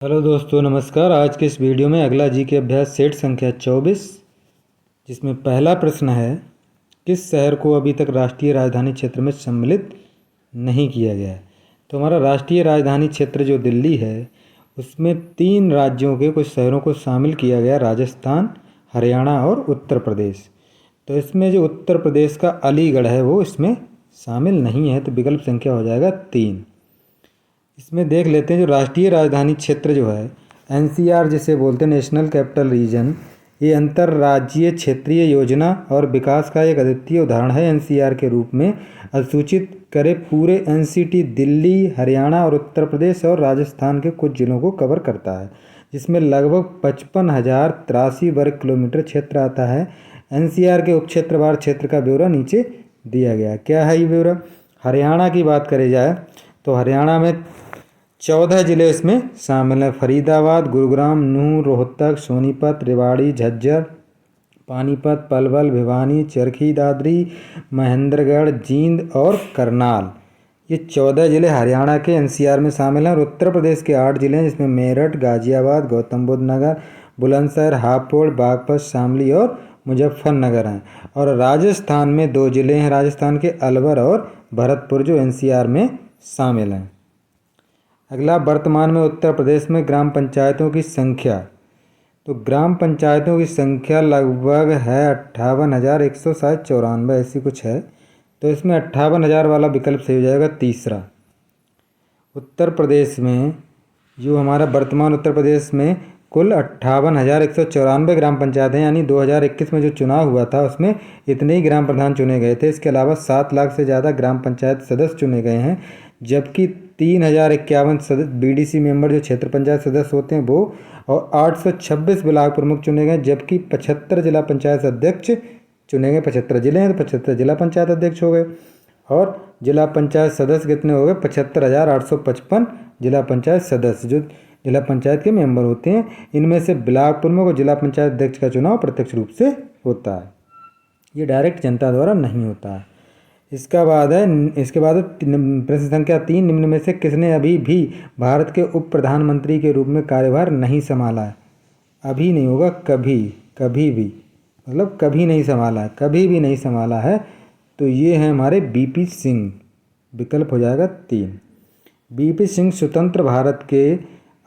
Hello दोस्तों, नमस्कार। आज के इस वीडियो में अगला जी के अभ्यास सेट संख्या 24, जिसमें पहला प्रश्न है, किस शहर को अभी तक राष्ट्रीय राजधानी क्षेत्र में सम्मिलित नहीं किया गया है। तो हमारा राष्ट्रीय राजधानी क्षेत्र जो दिल्ली है, उसमें 3 राज्यों के कुछ शहरों को शामिल किया गया, राजस्थान, हरियाणा और उत्तर प्रदेश। तो इसमें जो उत्तर प्रदेश का अलीगढ़ है वो इसमें शामिल नहीं है, तो विकल्प संख्या हो जाएगा 3। इसमें देख लेते हैं जो राष्ट्रीय राजधानी क्षेत्र जो है, एनसीआर जिसे बोलते हैं, नेशनल कैपिटल रीजन, ये अंतर्राज्यीय क्षेत्रीय योजना और विकास का एक अद्वितीय उदाहरण है। एनसीआर के रूप में अधिसूचित करे पूरे एनसीटी दिल्ली, हरियाणा और उत्तर प्रदेश और राजस्थान के कुछ जिलों को कवर करता है, जिसमें लगभग 55,083 वर्ग किलोमीटर क्षेत्र आता है। एनसीआर के उपक्षेत्रवार क्षेत्र का ब्यौरा नीचे दिया गया। क्या है ये ब्यौरा? हरियाणा की बात करी जाए तो हरियाणा में 14 जिले इसमें शामिल हैं। फरीदाबाद, गुरुग्राम, नूंह, रोहतक, सोनीपत, रेवाड़ी, झज्जर, पानीपत, पलवल, भिवानी, चरखी दादरी, महेंद्रगढ़, जींद और करनाल, ये 14 जिले हरियाणा के एनसीआर में शामिल हैं। और उत्तर प्रदेश के 8 जिले हैं, जिसमें मेरठ, गाजियाबाद, गौतम बुद्ध नगर, बुलंदशहर, हापुड़, बागपत, शामली और मुजफ्फरनगर हैं। और राजस्थान में 2 जिले हैं, राजस्थान के अलवर और भरतपुर, जो एनसीआर में शामिल हैं। अगला, वर्तमान में उत्तर प्रदेश में ग्राम पंचायतों की संख्या। तो ग्राम पंचायतों की संख्या लगभग है 58,194, ऐसी कुछ है। तो इसमें 58,000 वाला विकल्प सही हो जाएगा, तीसरा। उत्तर प्रदेश में जो हमारा वर्तमान उत्तर प्रदेश में कुल 58,194 ग्राम पंचायत हैं, यानी 2021 में जो चुनाव हुआ था उसमें इतने ही ग्राम प्रधान चुने गए थे। इसके अलावा 7 लाख से ज़्यादा ग्राम पंचायत सदस्य चुने गए हैं, जबकि 3,051 सदस्य बीडीसी मेंबर जो क्षेत्र पंचायत सदस्य होते हैं वो, और 826 ब्लॉक प्रमुख चुने गए, जबकि 75 जिला पंचायत अध्यक्ष चुने गए। 75 जिले हैं तो 75 जिला पंचायत अध्यक्ष हो गए। और जिला पंचायत सदस्य कितने हो गए? 75,855 जिला पंचायत सदस्य जो जिला पंचायत के मेंबर होते हैं। इनमें से ब्लॉक प्रमुख और जिला पंचायत अध्यक्ष का चुनाव प्रत्यक्ष रूप से होता है, ये डायरेक्ट जनता द्वारा नहीं होता है। इसके बाद प्रश्न संख्या 3, निम्न में से किसने अभी भी भारत के उप प्रधानमंत्री के रूप में कार्यभार नहीं संभाला है? अभी नहीं होगा, कभी, कभी भी, मतलब कभी नहीं संभाला है, कभी भी नहीं संभाला है। तो ये हैं हमारे बीपी सिंह, विकल्प हो जाएगा 3। बीपी सिंह स्वतंत्र भारत के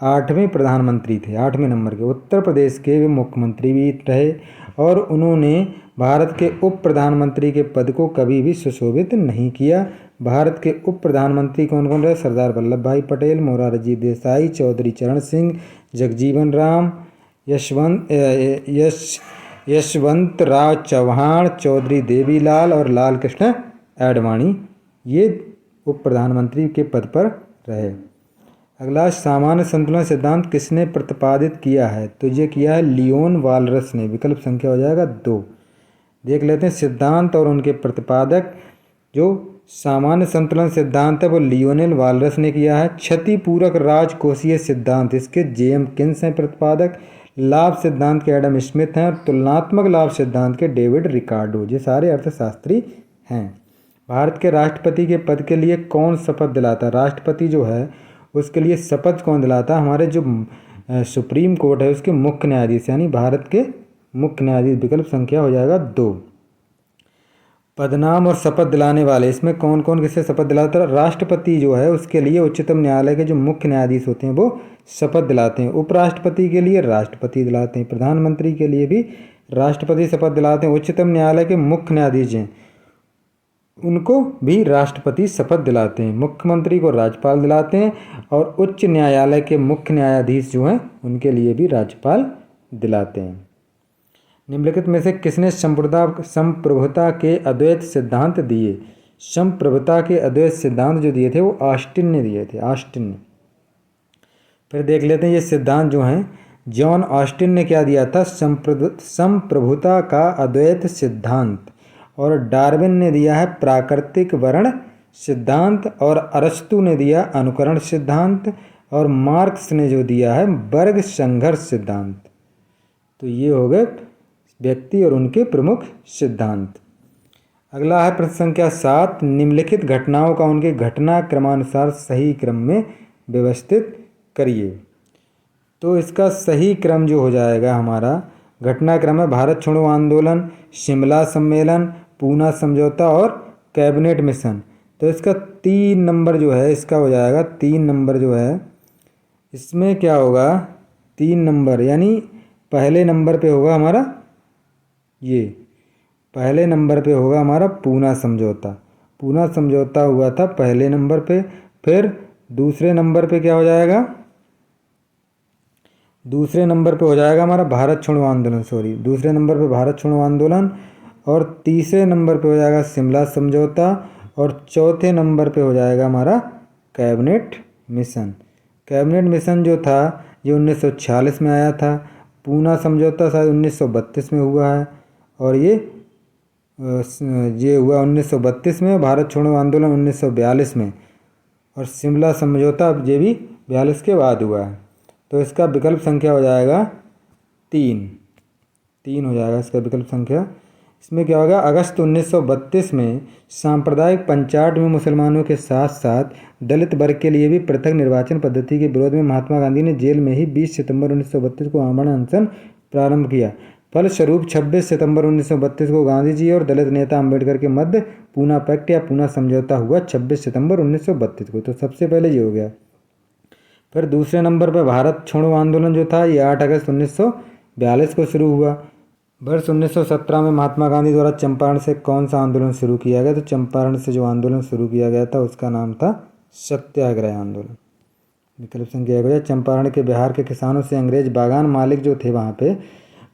8वें प्रधानमंत्री थे, 8वें नंबर के। उत्तर प्रदेश के वे मुख्यमंत्री भी रहे और उन्होंने भारत के उप प्रधानमंत्री के पद को कभी भी सुशोभित नहीं किया। भारत के उप प्रधानमंत्री कौन कौन रहे? सरदार वल्लभ भाई पटेल, मोरारजी देसाई, चौधरी चरण सिंह, जगजीवन राम, यशवंत राव चौहान, चौधरी देवीलाल और लाल कृष्ण आडवाणी, ये उप प्रधानमंत्री के पद पर रहे। अगला, सामान्य संतुलन सिद्धांत किसने प्रतिपादित किया है? तो ये किया है लियोन वालरस ने, विकल्प संख्या हो जाएगा 2। देख लेते हैं सिद्धांत और उनके प्रतिपादक। जो सामान्य संतुलन सिद्धांत है वो लियोनेल वालरस ने किया है। क्षतिपूरक राजकोषीय सिद्धांत, इसके जेएम किन्स हैं प्रतिपादक। लाभ सिद्धांत के एडम स्मिथ हैं और तुलनात्मक लाभ सिद्धांत के डेविड रिकार्डो, ये सारे अर्थशास्त्री हैं। भारत के राष्ट्रपति के पद के लिए कौन शपथ दिलाता है? राष्ट्रपति जो है उसके लिए शपथ कौन दिलाता है? हमारे जो सुप्रीम कोर्ट है उसके मुख्य न्यायाधीश, यानी भारत के मुख्य न्यायाधीश, विकल्प संख्या हो जाएगा 2। पदनाम और शपथ दिलाने वाले, इसमें कौन कौन किससे शपथ दिलाता है? राष्ट्रपति जो है उसके लिए उच्चतम न्यायालय के जो मुख्य न्यायाधीश होते हैं वो शपथ दिलाते हैं। उपराष्ट्रपति के लिए राष्ट्रपति दिलाते हैं। प्रधानमंत्री के लिए भी राष्ट्रपति शपथ दिलाते हैं। उच्चतम न्यायालय के मुख्य न्यायाधीश हैं, उनको भी राष्ट्रपति शपथ दिलाते हैं। मुख्यमंत्री को राज्यपाल दिलाते हैं और उच्च न्यायालय के मुख्य न्यायाधीश जो हैं उनके लिए भी राज्यपाल दिलाते हैं। निम्नलिखित में से किसने संप्रभुता के अद्वैत सिद्धांत दिए? संप्रभुता के अद्वैत सिद्धांत जो दिए थे वो ऑस्टिन ने दिए थे, ऑस्टिन ने। फिर देख लेते हैं ये सिद्धांत जो हैं, जॉन ऑस्टिन ने क्या दिया था? संप्रभुता का अद्वैत सिद्धांत। और डार्विन ने दिया है प्राकृतिक वर्ण सिद्धांत, और अरस्तु ने दिया अनुकरण सिद्धांत, और मार्क्स ने जो दिया है वर्ग संघर्ष सिद्धांत। तो ये हो गए व्यक्ति और उनके प्रमुख सिद्धांत। अगला है प्रश्न संख्या 7, निम्नलिखित घटनाओं का उनके घटना क्रमानुसार सही क्रम में व्यवस्थित करिए। तो इसका सही क्रम जो हो जाएगा हमारा, घटनाक्रम है भारत छोड़ो आंदोलन, शिमला सम्मेलन, पूना समझौता और कैबिनेट मिशन। तो इसका 3 नंबर जो है इसका हो जाएगा, 3 नंबर जो है इसमें क्या होगा, 3 नंबर यानी पहले नंबर पे होगा हमारा, ये पहले नंबर पे होगा हमारा पूना समझौता। पूना समझौता हुआ था पहले नंबर पे। फिर दूसरे नंबर पे क्या हो जाएगा, दूसरे नंबर पे हो जाएगा हमारा भारत छोड़ो आंदोलन, दूसरे नंबर पे भारत छोड़ो आंदोलन, और तीसरे नंबर पे हो जाएगा शिमला समझौता, और चौथे नंबर पे हो जाएगा हमारा कैबिनेट मिशन। कैबिनेट मिशन जो था ये 1946 में आया था। पूना समझौता शायद 1932 में हुआ है, और ये हुआ 1932 में। भारत छोड़ो आंदोलन 1942 में, और शिमला समझौता ये भी 42 के बाद हुआ है। तो इसका विकल्प संख्या हो जाएगा 3 हो जाएगा इसका विकल्प संख्या। इसमें क्या होगा, अगस्त 1932 में सांप्रदायिक पंचायत में मुसलमानों के साथ साथ दलित वर्ग के लिए भी पृथक निर्वाचन पद्धति के विरोध में महात्मा गांधी ने जेल में ही 20 सितंबर 1932 को आमरण अनशन प्रारंभ किया। फलस्वरूप 26 सितंबर 1932 को गांधी जी और दलित नेता अम्बेडकर के मध्य पूना पैक्ट या पूना समझौता हुआ 26 सितंबर 1932 को। तो सबसे पहले ये हो गया। फिर दूसरे नंबर पर भारत छोड़ो आंदोलन जो था ये 8 अगस्त 1942 को शुरू हुआ। वर्ष 1917 में महात्मा गांधी द्वारा चंपारण से कौन सा आंदोलन शुरू किया गया, तो चंपारण से जो आंदोलन शुरू किया गया था उसका नाम था सत्याग्रह आंदोलन। विकल्प संख्या 1 हो जाए। चंपारण के बिहार के किसानों से अंग्रेज बागान मालिक जो थे, वहाँ पे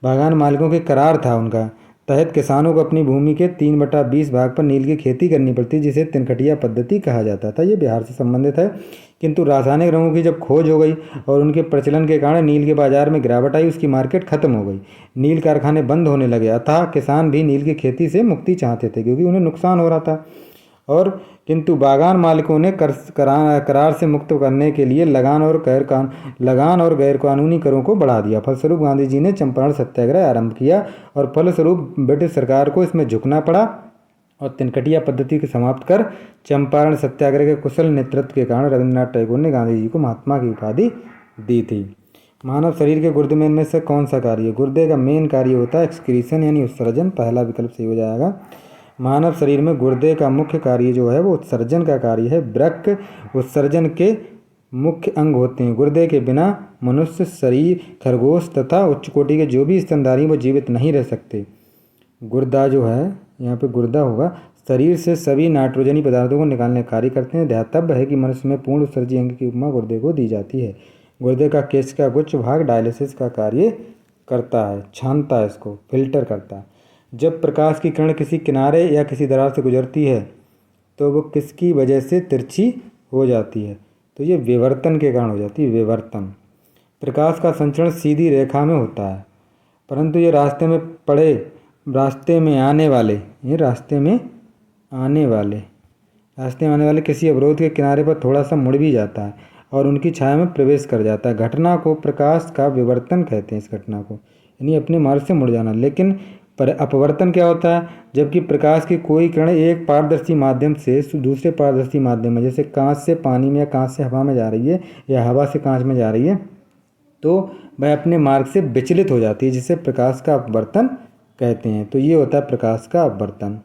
बागान मालिकों के करार था उनका तहत किसानों को अपनी भूमि के 3/20 भाग पर नील की खेती करनी पड़ती, जिसे तिनकटिया पद्धति कहा जाता था। ये बिहार से संबंधित है। किंतु रासायनिक रंगों की जब खोज हो गई और उनके प्रचलन के कारण नील के बाजार में गिरावट आई, उसकी मार्केट खत्म हो गई, नील कारखाने बंद होने लगे, अतः किसान भी नील की खेती से मुक्ति चाहते थे क्योंकि उन्हें नुकसान हो रहा था। और किंतु बागान मालिकों ने करार से मुक्त करने के लिए लगान और गैर कानूनी करों को बढ़ा दिया। फलस्वरूप गांधी जी ने चंपारण सत्याग्रह आरंभ किया और फलस्वरूप ब्रिटिश सरकार को इसमें झुकना पड़ा और तिनकटिया पद्धति को समाप्त कर चंपारण सत्याग्रह के कुशल नेतृत्व के कारण रविन्द्रनाथ टैगोर ने गांधी जी को महात्मा की उपाधि दी थी। मानव शरीर के गुर्दे में इनमें से कौन सा कार्य, गुर्दे का मेन कार्य होता है एक्सक्रीशन यानी उत्सर्जन। पहला विकल्प सही हो जाएगा। मानव शरीर में गुर्दे का मुख्य कार्य जो है वो उत्सर्जन का कार्य है। वृक्क उत्सर्जन के मुख्य अंग होते हैं। गुर्दे के बिना मनुष्य, शरीर, खरगोश तथा उच्च कोटि के जो भी स्तनधारी वो जीवित नहीं रह सकते। गुर्दा जो है, यहाँ पे गुर्दा होगा, शरीर से सभी नाइट्रोजनी पदार्थों को निकालने का कार्य करते हैं। ध्यातव्य है कि मनुष्य में पूर्ण उत्सर्जी अंग की उपमा गुर्दे को दी जाती है। गुर्दे का केश का कुछ भाग डायलिसिस का कार्य करता है, छानता है, इसको फिल्टर करता है। जब प्रकाश की किरण किसी किनारे या किसी दरार से गुजरती है तो वो किसकी वजह से तिरछी हो जाती है, तो ये विवर्तन के कारण हो जाती है, विवर्तन। प्रकाश का संचरण सीधी रेखा में होता है, परंतु ये रास्ते में आने वाले किसी अवरोध के किनारे पर थोड़ा सा मुड़ भी जाता है और उनकी छाया में प्रवेश कर जाता है। घटना को प्रकाश का विवर्तन कहते हैं, इस घटना को, यानी अपने मार्ग से मुड़ जाना। लेकिन पर अपवर्तन क्या होता है, जबकि प्रकाश की कोई किरण एक पारदर्शी माध्यम से दूसरे पारदर्शी माध्यम में, जैसे कांच से पानी में या कांच से हवा में जा रही है या हवा से कांच में जा रही है, तो वह अपने मार्ग से विचलित हो जाती है, जिसे प्रकाश का अपवर्तन कहते हैं। तो ये होता है प्रकाश का अपवर्तन।